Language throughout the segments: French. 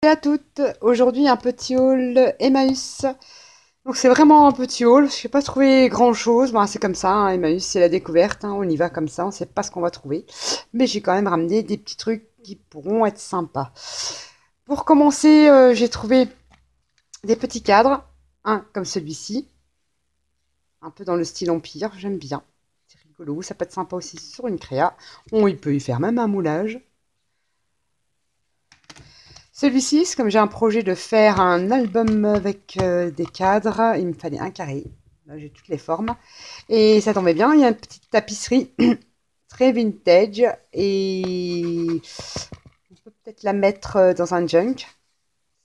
À toutes, aujourd'hui un petit haul Emmaüs. Donc c'est vraiment un petit haul, je n'ai pas trouvé grand chose, bon, c'est comme ça, hein, Emmaüs c'est la découverte, hein, on y va comme ça, on ne sait pas ce qu'on va trouver. Mais j'ai quand même ramené des petits trucs qui pourront être sympas. Pour commencer, j'ai trouvé des petits cadres, un comme celui-ci, un peu dans le style Empire, j'aime bien. C'est rigolo, ça peut être sympa aussi sur une créa. Il peut y faire même un moulage. Celui-ci, c'est comme j'ai un projet de faire un album avec des cadres, il me fallait un carré. Là, j'ai toutes les formes. Et ça tombait bien, il y a une petite tapisserie très vintage et on peut peut-être la mettre dans un junk.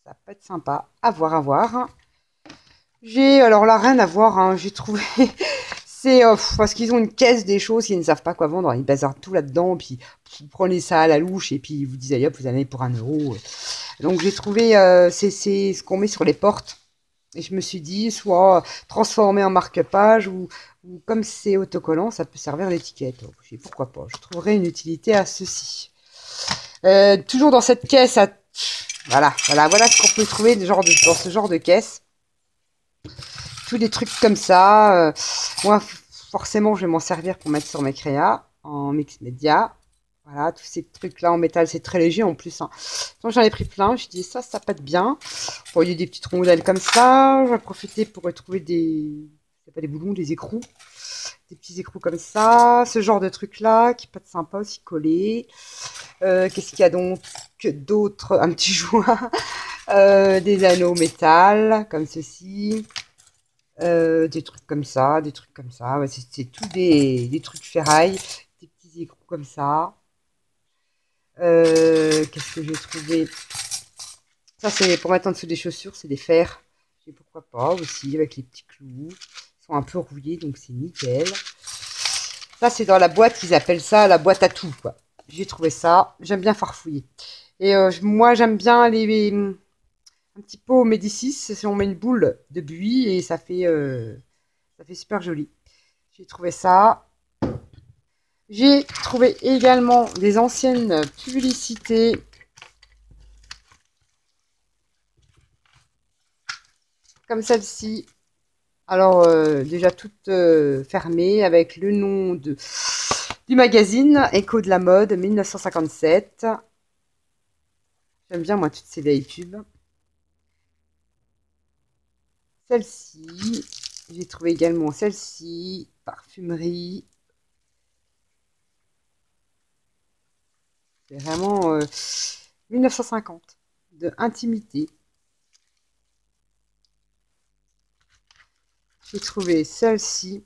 Ça peut être sympa. À voir, à voir. J'ai, alors là, rien à voir, hein, j'ai trouvé. C'est parce qu'ils ont une caisse des choses qu'ils ne savent pas quoi vendre. Ils bazardent tout là-dedans, puis vous prenez ça à la louche et puis ils vous disent, allez hop, vous en avez pour 1 euro. Donc j'ai trouvé, c'est ce qu'on met sur les portes. Et je me suis dit, soit transformer en marque-page ou comme c'est autocollant, ça peut servir d'étiquette. Donc, je dis, pourquoi pas, je trouverai une utilité à ceci. Toujours dans cette caisse, voilà ce qu'on peut trouver dans ce genre de caisse. Tous des trucs comme ça. Moi, forcément, je vais m'en servir pour mettre sur mes créas en mix média. Voilà, tous ces trucs-là en métal, c'est très léger en plus. Hein. Donc j'en ai pris plein, je dis ça pète bien. Bon, il y a des petites rondelles comme ça. J'en ai profité pour retrouver c'est pas des boulons, des écrous. Des petits écrous comme ça. Ce genre de trucs-là qui peut être sympa aussi collés. Qu'est-ce qu'il y a donc d'autres? Un petit joint. Des anneaux métal comme ceci. Des trucs comme ça, des trucs comme ça. Ouais, c'est tout des trucs ferraille. Des petits écrous comme ça. Qu'est-ce que j'ai trouvé? Ça, c'est pour mettre en dessous des chaussures, c'est des fers. Et pourquoi pas aussi, avec les petits clous. Ils sont un peu rouillés, donc c'est nickel. Ça, c'est dans la boîte, ils appellent ça la boîte à tout, quoi. J'ai trouvé ça. J'aime bien farfouiller. Et moi, j'aime bien un petit pot Médicis. Si on met une boule de buis et ça fait super joli. J'ai trouvé ça. J'ai trouvé également des anciennes publicités. Comme celle-ci. Alors, déjà toute fermée avec le nom du magazine Écho de la mode 1957. J'aime bien, moi, toutes ces vieilles pubs. Celle-ci. J'ai trouvé également celle-ci. Parfumerie. C'est vraiment 1950. De intimité. J'ai trouvé celle-ci.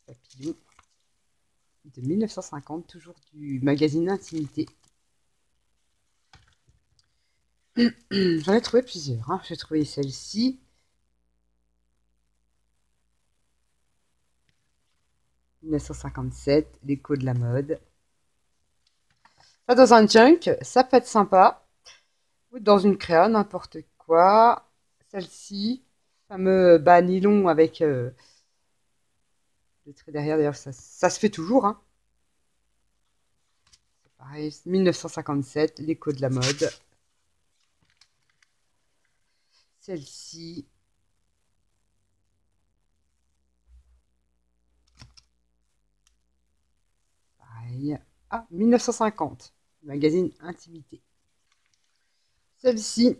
Papillon. De 1950, toujours du magazine Intimité. J'en ai trouvé plusieurs. Hein. J'ai trouvé celle-ci. 1957, l'écho de la mode. Ça, dans un junk, ça peut être sympa. Ou dans une créa, n'importe quoi. Celle-ci, fameux bas nylon avec le trait derrière. D'ailleurs, ça se fait toujours. Hein. Pareil, 1957, l'écho de la mode. Celle-ci. Pareil. Ah, 1950, magazine Intimité. Celle-ci,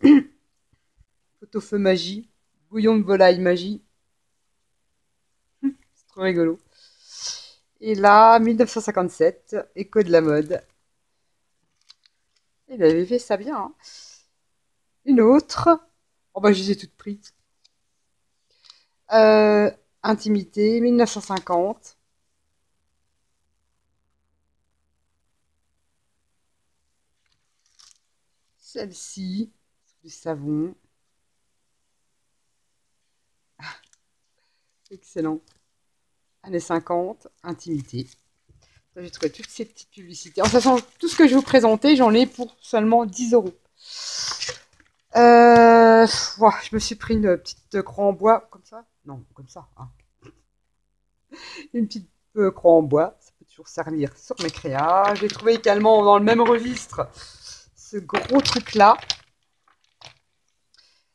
photo feu magie, bouillon de volaille magie. C'est trop rigolo. Et là, 1957, écho de la mode. Il avait fait ça bien. Hein. Une autre. Oh bah je les ai toutes prises. Intimité, 1950. Celle-ci, du savon. Excellent. Années 50, intimité. J'ai trouvé toutes ces petites publicités. En sachant tout ce que je vous présentais, j'en ai pour seulement 10 euros. Je me suis pris une petite croix en bois, comme ça. Non, comme ça. Hein. Une petite croix en bois, ça peut toujours servir sur mes créas. J'ai trouvé également dans le même registre ce gros truc-là.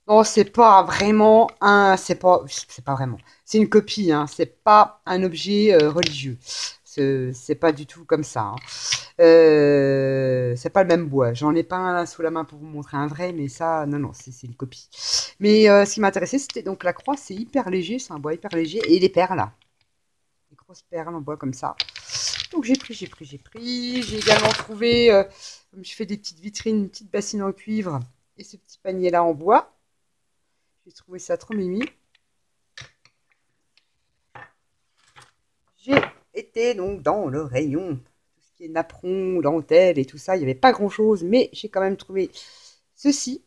Non, c'est pas vraiment un... C'est pas vraiment. C'est une copie, hein. C'est pas un objet religieux. C'est pas du tout comme ça, hein. C'est pas le même bois. J'en ai pas un là sous la main pour vous montrer un vrai, mais ça, non, non, c'est une copie. Mais ce qui m'intéressait, c'était donc la croix. C'est hyper léger, c'est un bois hyper léger. Et les perles, là. Les grosses perles en bois comme ça. Donc j'ai pris. J'ai également trouvé, comme je fais des petites vitrines, une petite bassine en cuivre et ce petit panier là en bois. J'ai trouvé ça trop mimi. J'ai été donc dans le rayon, tout ce qui est napperon, dentelle et tout ça. Il n'y avait pas grand chose, mais j'ai quand même trouvé ceci.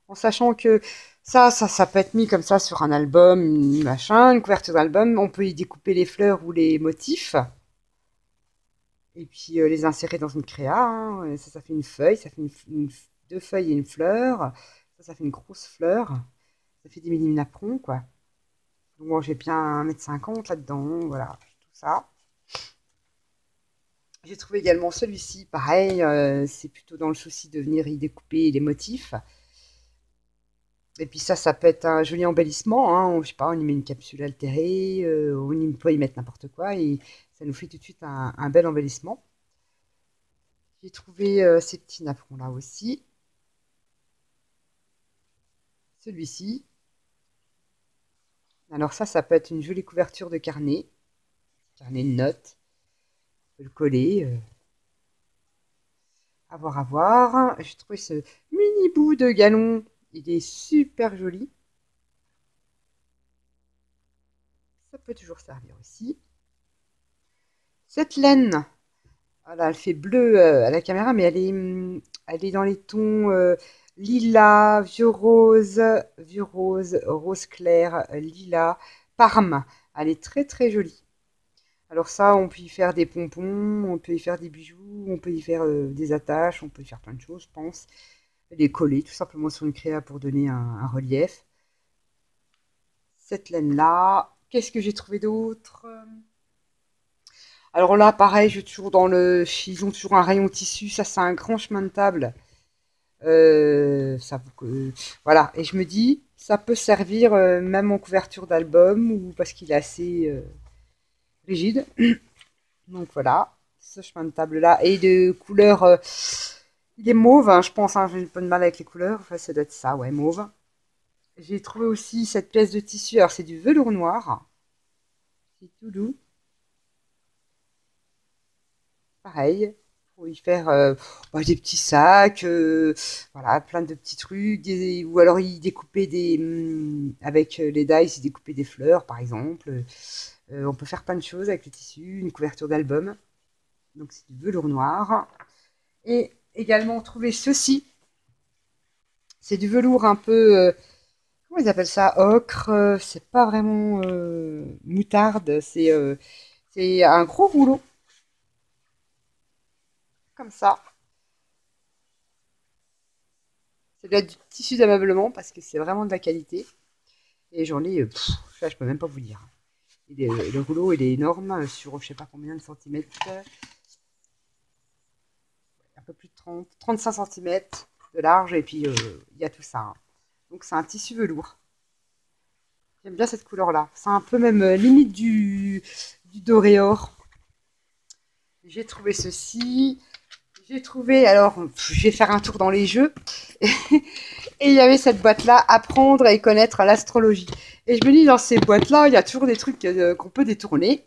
En sachant que ça peut être mis comme ça sur un album, machin, une couverture d'album. On peut y découper les fleurs ou les motifs. Et puis les insérer dans une créa, hein. Ça fait une feuille, ça fait deux feuilles et une fleur. Ça fait une grosse fleur. Ça fait des mini napperons, quoi. Donc bon, j'ai bien 1,50 m là-dedans, voilà, tout ça. J'ai trouvé également celui-ci, pareil, c'est plutôt dans le souci de venir y découper les motifs. Et puis ça peut être un joli embellissement, hein. Je sais pas, on y met une capsule altérée, on peut y mettre n'importe quoi, et ça nous fait tout de suite un bel embellissement. J'ai trouvé ces petits napperons là aussi. Celui-ci. Alors ça peut être une jolie couverture de carnet de notes. On peut le coller. À voir. J'ai trouvé ce mini bout de galon. Il est super joli. Ça peut toujours servir aussi. Cette laine, voilà, elle fait bleu à la caméra, mais elle est dans les tons lilas, vieux rose, rose clair, lilas, parme. Elle est très très jolie. Alors ça, on peut y faire des pompons, on peut y faire des bijoux, on peut y faire des attaches, on peut y faire plein de choses, je pense. Les coller tout simplement sur une créa pour donner un relief. Cette laine-là. Qu'est-ce que j'ai trouvé d'autre? Alors là, pareil, je suis toujours dans le... Ils ont toujours un rayon tissu. Ça, c'est un grand chemin de table. Voilà. Et je me dis, ça peut servir même en couverture d'album ou parce qu'il est assez rigide. Donc voilà, ce chemin de table-là. Et de couleur... il est mauve, hein, je pense. Hein, j'ai un peu de mal avec les couleurs. Enfin, ça doit être ça, ouais, mauve. J'ai trouvé aussi cette pièce de tissu. Alors, c'est du velours noir. C'est tout doux. Pareil, pour y faire des petits sacs, voilà, plein de petits trucs. Ou alors, y découper avec les dies, y découper des fleurs, par exemple. On peut faire plein de choses avec le tissu. Une couverture d'album. Donc, c'est du velours noir. Et également, trouver ceci. C'est du velours un peu... comment ils appellent ça? Ocre. C'est pas vraiment moutarde. C'est un gros rouleau. Comme ça. C'est de du tissu d'ameublement parce que c'est vraiment de la qualité. Et j'en ai... ça, je peux même pas vous dire. Le rouleau, il est énorme. Sur je sais pas combien de centimètres. Un peu plus de 35 centimètres de large. Et puis, il y a tout ça, hein. Donc, c'est un tissu velours. J'aime bien cette couleur-là. C'est un peu même limite du doré or. J'ai trouvé ceci. J'ai trouvé, alors, je vais faire un tour dans les jeux. Et il y avait cette boîte-là, apprendre et connaître l'astrologie. Et je me dis, dans ces boîtes-là, il y a toujours des trucs qu'on peut détourner.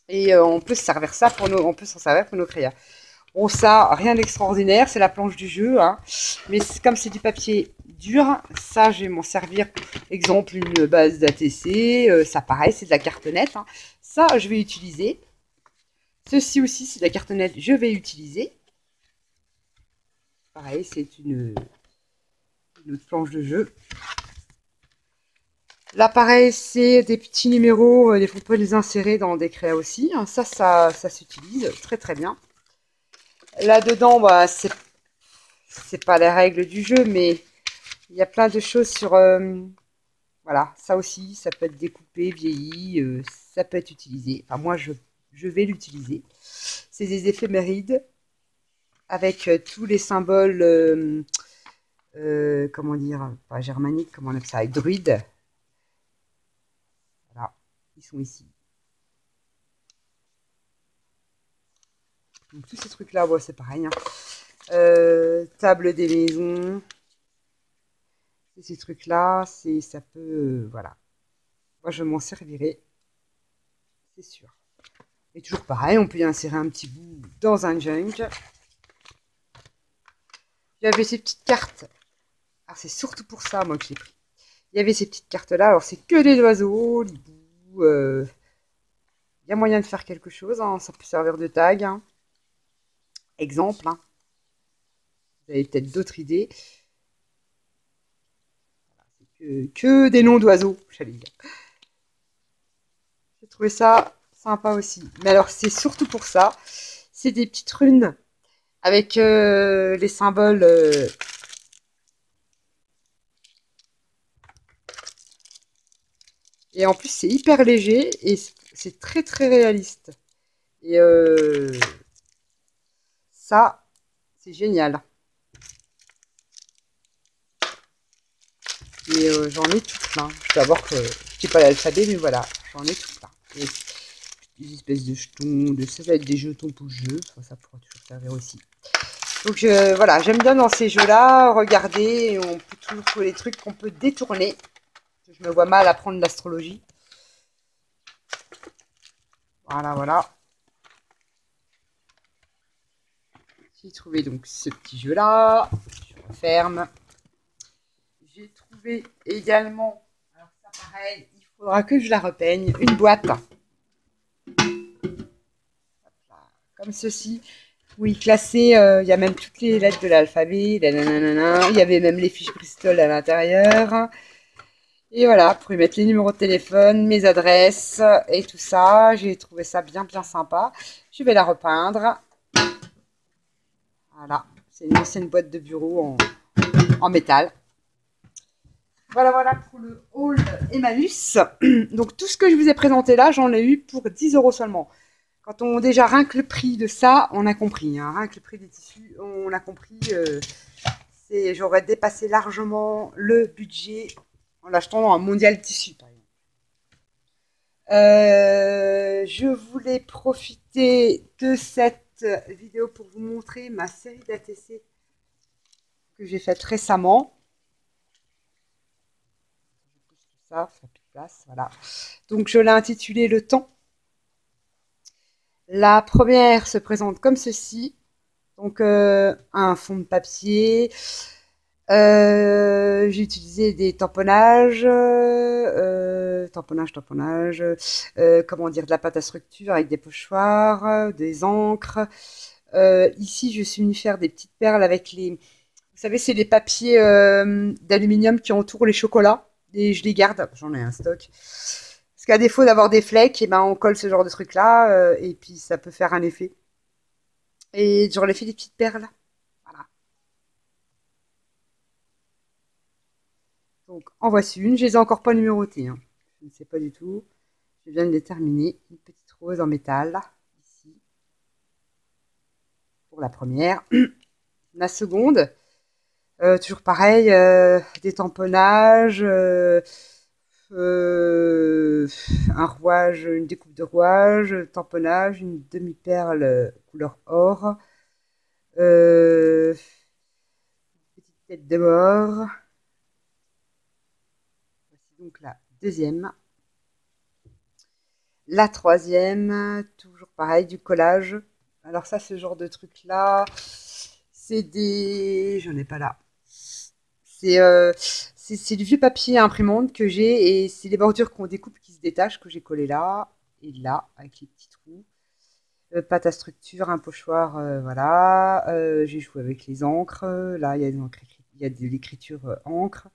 Et on peut se servir ça on peut s'en servir pour nos créas. Bon, ça, rien d'extraordinaire, c'est la planche du jeu, hein. Mais comme c'est du papier dur, ça, je vais m'en servir. Exemple, une base d'ATC, ça pareil, c'est de la cartonnette, hein. Ça, je vais utiliser. Ceci aussi, c'est de la cartonnette, je vais utiliser. Pareil, c'est une autre planche de jeu. Là, pareil, c'est des petits numéros, on peut les insérer dans des créas aussi, hein. Ça s'utilise très très bien. Là-dedans, bah, c'est pas les règles du jeu, mais il y a plein de choses sur... Voilà, ça aussi, ça peut être découpé, vieilli, ça peut être utilisé. Enfin, moi, je vais l'utiliser. C'est des éphémérides avec tous les symboles, comment dire, pas germaniques, comment on appelle ça, druides. Voilà, ils sont ici. Donc tous ces trucs-là, bon, c'est pareil, hein. Table des maisons. Ces trucs-là, ça peut, voilà. Moi, je m'en servirai, c'est sûr. Et toujours pareil, on peut y insérer un petit bout dans un junk. J'avais ces petites cartes. Alors, c'est surtout pour ça, moi, que j'ai pris. Il y avait ces petites cartes-là. Alors, c'est que des oiseaux, l'hibou. Il y a moyen de faire quelque chose, hein. Ça peut servir de tag, hein. Exemple, hein. Vous avez peut-être d'autres idées. Que des noms d'oiseaux, j'allais dire. J'ai trouvé ça sympa aussi. Mais alors, c'est surtout pour ça. C'est des petites runes avec les symboles. Et en plus, c'est hyper léger et c'est très très réaliste. Et ça, c'est génial. Et j'en ai tout plein. Je dois avoir que je sais pas l'alphabet, mais voilà, j'en ai tout plein. Et des espèces de jetons, ça va être des jetons pour le jeu, ça pourra toujours servir aussi. Donc voilà, j'aime bien dans ces jeux-là, regarder, on peut toujours trouver les trucs qu'on peut détourner. Je me vois mal apprendre l'astrologie. Voilà, voilà. J'ai trouvé donc ce petit jeu-là. Je referme. J'ai trouvé également, alors ça pareil, il faudra que je la repeigne, une boîte. Comme ceci. Oui, classé, il y a même toutes les lettres de l'alphabet. Il y avait même les fiches Bristol à l'intérieur. Et voilà, pour y mettre les numéros de téléphone, mes adresses et tout ça. J'ai trouvé ça bien, bien sympa. Je vais la repeindre. Voilà, c'est une ancienne boîte de bureau en métal. Voilà, voilà pour le haul Emmaüs. Donc tout ce que je vous ai présenté là, j'en ai eu pour 10 € seulement. Quand on déjà rien que le prix de ça, on a compris. Hein, rien que le prix des tissus, on a compris. J'aurais dépassé largement le budget en l'achetant un mondial tissu, par exemple. Je voulais profiter de cette vidéo pour vous montrer ma série d'ATC que j'ai faite récemment. Ça fait plus de place, voilà. Donc je l'ai intitulé Le Temps. La première se présente comme ceci. Donc un fond de papier. J'ai utilisé des tamponnages, comment dire, de la pâte à structure avec des pochoirs, des encres. Ici, je suis venue faire des petites perles avec vous savez, c'est les papiers d'aluminium qui entourent les chocolats. Et je les garde, j'en ai un stock. Parce qu'à défaut d'avoir des flecs, et ben on colle ce genre de truc là, et puis ça peut faire un effet. Et j'en ai fait des petites perles. Voilà. Donc en voici une. Je les ai encore pas numérotées, hein. Je ne sais pas du tout. Je viens de les terminer. Une petite rose en métal ici pour la première. La seconde, toujours pareil, des tamponnages. Un rouage, une découpe de rouage, tamponnage, une demi-perle couleur or, petite tête de mort. Voici donc la deuxième. La troisième, toujours pareil, du collage. Alors ça, ce genre de truc-là, c'est des... J'en ai pas là. C'est du vieux papier à imprimante que j'ai et c'est les bordures qu'on découpe qui se détachent que j'ai collé là et là avec les petits trous. Pâte à structure, un pochoir, voilà. J'ai joué avec les encres. Là, il y a il y a de l'écriture encre.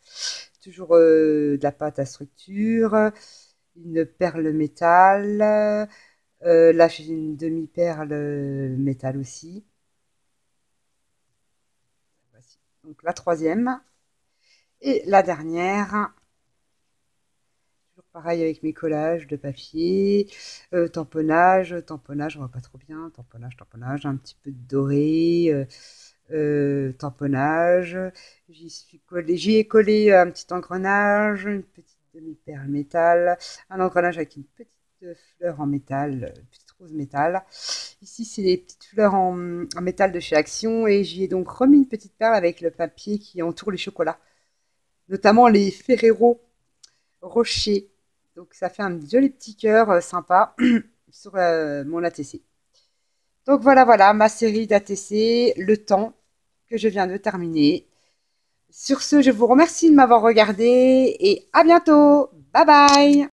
Toujours de la pâte à structure. Une perle métal. Là, j'ai une demi-perle métal aussi. Voici. Donc la troisième. Et la dernière. Pareil avec mes collages de papier, tamponnage, tamponnage, on voit pas trop bien, tamponnage, tamponnage, un petit peu de doré, tamponnage. J'y ai collé un petit engrenage, une petite demi-perle métal, un engrenage avec une petite fleur en métal, une petite rose métal. Ici, c'est des petites fleurs en métal de chez Action et j'y ai donc remis une petite perle avec le papier qui entoure les chocolats, notamment les Ferrero Rocher. Donc ça fait un joli petit cœur sympa sur mon ATC. Donc voilà, voilà ma série d'ATC, le temps que je viens de terminer. Sur ce, je vous remercie de m'avoir regardé et à bientôt. Bye bye.